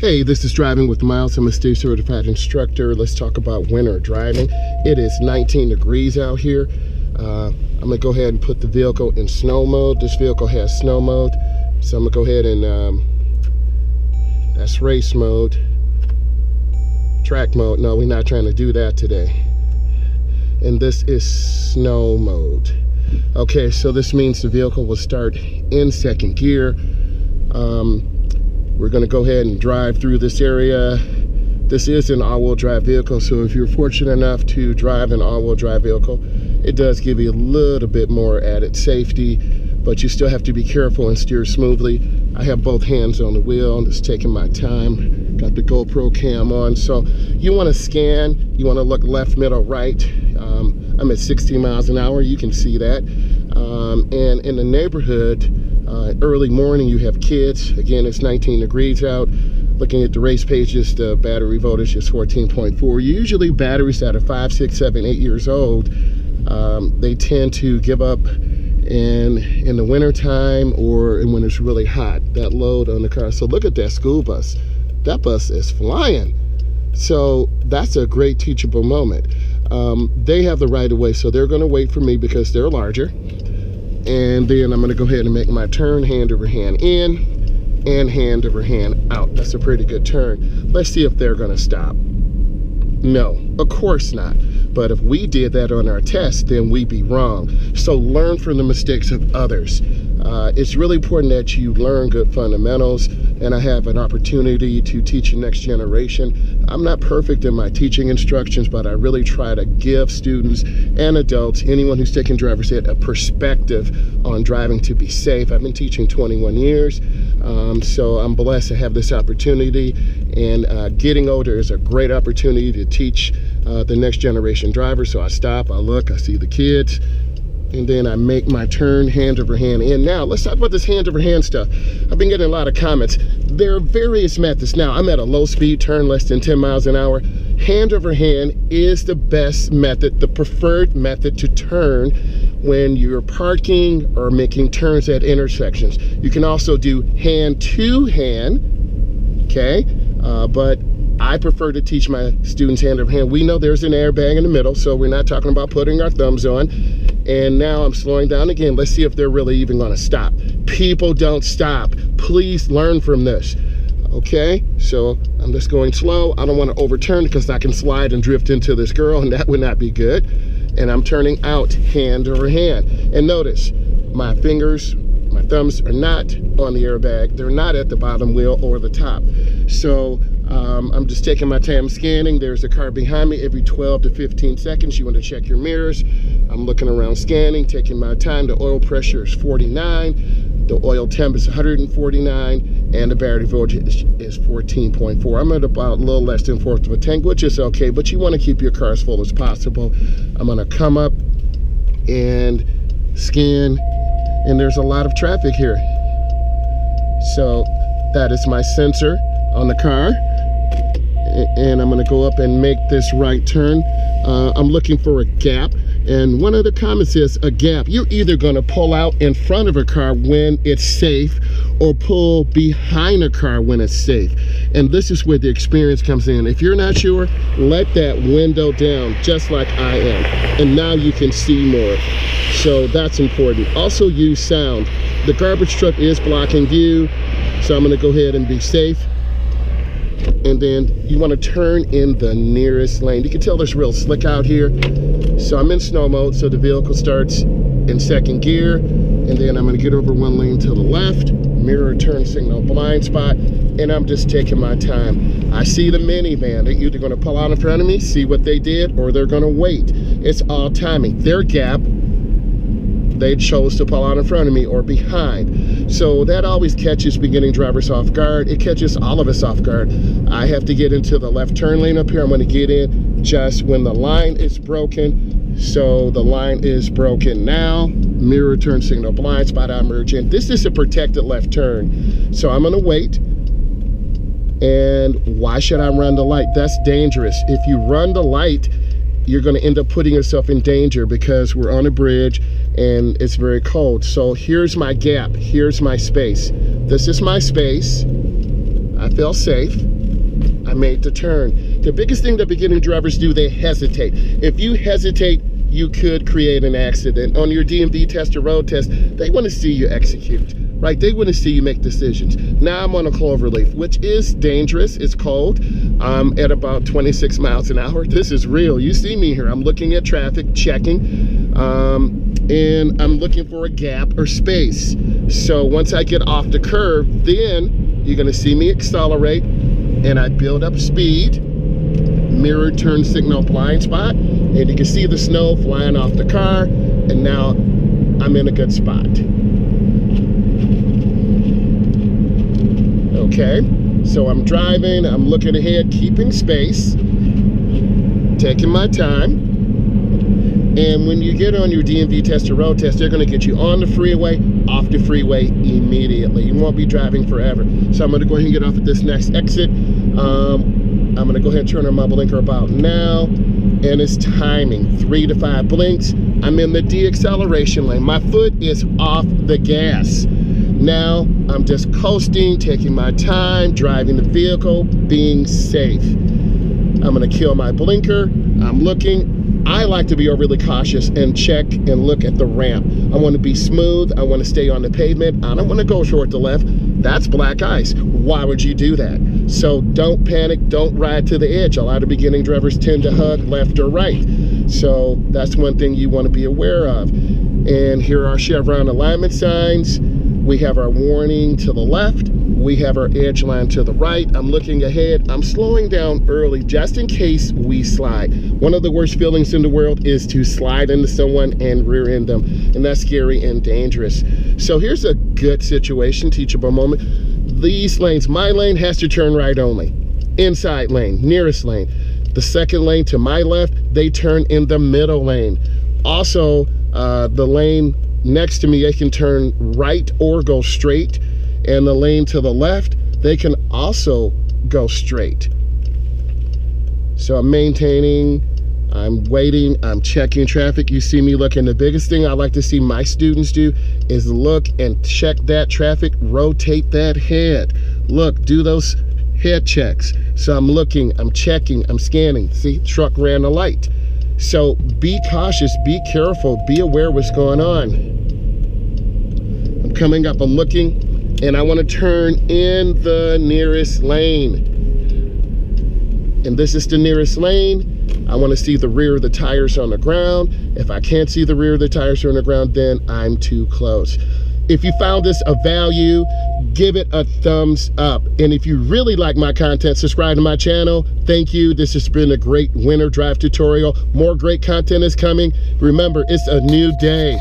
Hey, this is Driving with Myles. I'm a state certified instructor. Let's talk about winter driving. It is 19 degrees out here. I'm gonna go ahead and put the vehicle in snow mode. This vehicle has snow mode. So I'm gonna go ahead and, that's race mode. Track mode, no, we're not trying to do that today. And this is snow mode. Okay, so this means the vehicle will start in second gear. We're gonna go ahead and drive through this area. This is an all-wheel drive vehicle, so if you're fortunate enough to drive an all-wheel drive vehicle, it does give you a little bit more added safety, but you still have to be careful and steer smoothly. I have both hands on the wheel. I'm just taking my time. Got the GoPro cam on. So you wanna scan, you wanna look left, middle, right. I'm at 60 miles an hour, you can see that. And in the neighborhood, early morning, you have kids. Again, it's 19 degrees out. Looking at the race pages, the battery voltage is 14.4. Usually batteries that are 5, 6, 7, 8 years old, they tend to give up in the winter time or when it's really hot, that load on the car. So look at that school bus. That bus is flying. So that's a great teachable moment. They have the right of way, so they're gonna wait for me because they're larger. And then I'm gonna go ahead and make my turn, hand over hand in and hand over hand out. That's a pretty good turn. Let's see if they're gonna stop. No, of course not. But if we did that on our test, then we'd be wrong. So learn from the mistakes of others. It's really important that you learn good fundamentals, and I have an opportunity to teach the next generation. I'm not perfect in my teaching instructions, but I really try to give students and adults, anyone who's taking driver's ed, a perspective on driving to be safe. I've been teaching 21 years, so I'm blessed to have this opportunity, and getting older is a great opportunity to teach the next generation driver. So I stop, I look, I see the kids, and then I make my turn, hand over hand in. Now, let's talk about this hand over hand stuff. I've been getting a lot of comments. There are various methods. Now, I'm at a low speed turn, less than 10 miles an hour. Hand over hand is the best method, the preferred method to turn when you're parking or making turns at intersections. You can also do hand to hand, okay? But I prefer to teach my students hand over hand. We know there's an airbag in the middle, so we're not talking about putting our thumbs on. And now I'm slowing down again. Let's see if they're really even gonna stop. People don't stop. Please learn from this. Okay, so I'm just going slow. I don't want to overturn because I can slide and drift into this girl, and that would not be good. And I'm turning out hand over hand. And notice, my fingers, my thumbs are not on the airbag. They're not at the bottom wheel or the top. So I'm just taking my time scanning. There's a car behind me. Every 12 to 15 seconds, you want to check your mirrors. I'm looking around scanning, taking my time. The oil pressure is 49. The oil temp is 149. And the battery voltage is 14.4. I'm at about a little less than 1/4 of a tank, which is okay, but you want to keep your car as full as possible. I'm going to come up and scan, and there's a lot of traffic here. So that is my sensor on the car, and I'm gonna go up and make this right turn. I'm looking for a gap, and one of the comments is a gap. You're either gonna pull out in front of a car when it's safe or pull behind a car when it's safe. And this is where the experience comes in. If you're not sure, let that window down just like I am, and now you can see more. So that's important. Also use sound. The garbage truck is blocking view, so I'm gonna go ahead and be safe. And then you want to turn in the nearest lane. You can tell there's real slick out here. So I'm in snow mode, so the vehicle starts in second gear, and then I'm going to get over one lane to the left, mirror turn signal blind spot, and I'm just taking my time. I see the minivan. They're either going to pull out in front of me, see what they did, or they're going to wait. It's all timing. Their gap, they chose to pull out in front of me or behind. So that always catches beginning drivers off guard. It catches all of us off guard. I have to get into the left turn lane up here. I'm going to get in just when the line is broken. So the line is broken now. Mirror turn signal blind spot, I merge in. This is a protected left turn. So I'm going to wait. And why should I run the light? That's dangerous. If you run the light, you're going to end up putting yourself in danger because we're on a bridge and it's very cold. So here's my gap. Here's my space. This is my space. I feel safe. I made the turn. The biggest thing that beginning drivers do, they hesitate. If you hesitate, you could create an accident. On your DMV test or road test, they want to see you execute, right? They want to see you make decisions. Now I'm on a cloverleaf, which is dangerous. It's cold. I'm at about 26 miles an hour. This is real. You see me here. I'm looking at traffic, checking, and I'm looking for a gap or space. So once I get off the curve, then you're going to see me accelerate, and I build up speed. Mirror turn signal blind spot, and you can see the snow flying off the car, and now I'm in a good spot. Okay, so I'm driving, I'm looking ahead, keeping space, taking my time. And when you get on your DMV test or road test, they're going to get you on the freeway, off the freeway immediately. You won't be driving forever. So I'm going to go ahead and get off at this next exit. I'm going to go ahead and turn on my blinker about now. And it's timing, 3 to 5 blinks. I'm in the deacceleration lane. My foot is off the gas. Now I'm just coasting, taking my time, driving the vehicle, being safe. I'm going to kill my blinker. I'm looking. I like to be overly cautious and check and look at the ramp. I want to be smooth. I want to stay on the pavement. I don't want to go short to left. That's black ice. Why would you do that? So don't panic. Don't ride to the edge. A lot of beginning drivers tend to hug left or right. So that's one thing you want to be aware of. And here are our chevron alignment signs. We have our warning to the left. We have our edge line to the right. I'm looking ahead. I'm slowing down early just in case we slide. One of the worst feelings in the world is to slide into someone and rear end them. And that's scary and dangerous. So here's a good situation, teachable moment. These lanes, my lane has to turn right only. Inside lane, nearest lane. The second lane to my left, they turn in the middle lane. Also, the lane next to me, they can turn right or go straight. And the lane to the left, they can also go straight. So I'm maintaining, I'm waiting, I'm checking traffic. You see me looking. The biggest thing I like to see my students do is look and check that traffic, rotate that head. Look, do those head checks. So I'm looking, I'm checking, I'm scanning. See, truck ran a light. So be cautious, be careful, be aware what's going on. I'm coming up, I'm looking, and I want to turn in the nearest lane. And this is the nearest lane. I want to see the rear of the tires on the ground. If I can't see the rear of the tires on the ground, then I'm too close. If you found this of value, give it a thumbs up. And if you really like my content, subscribe to my channel. Thank you. This has been a great winter drive tutorial. More great content is coming. Remember, it's a new day.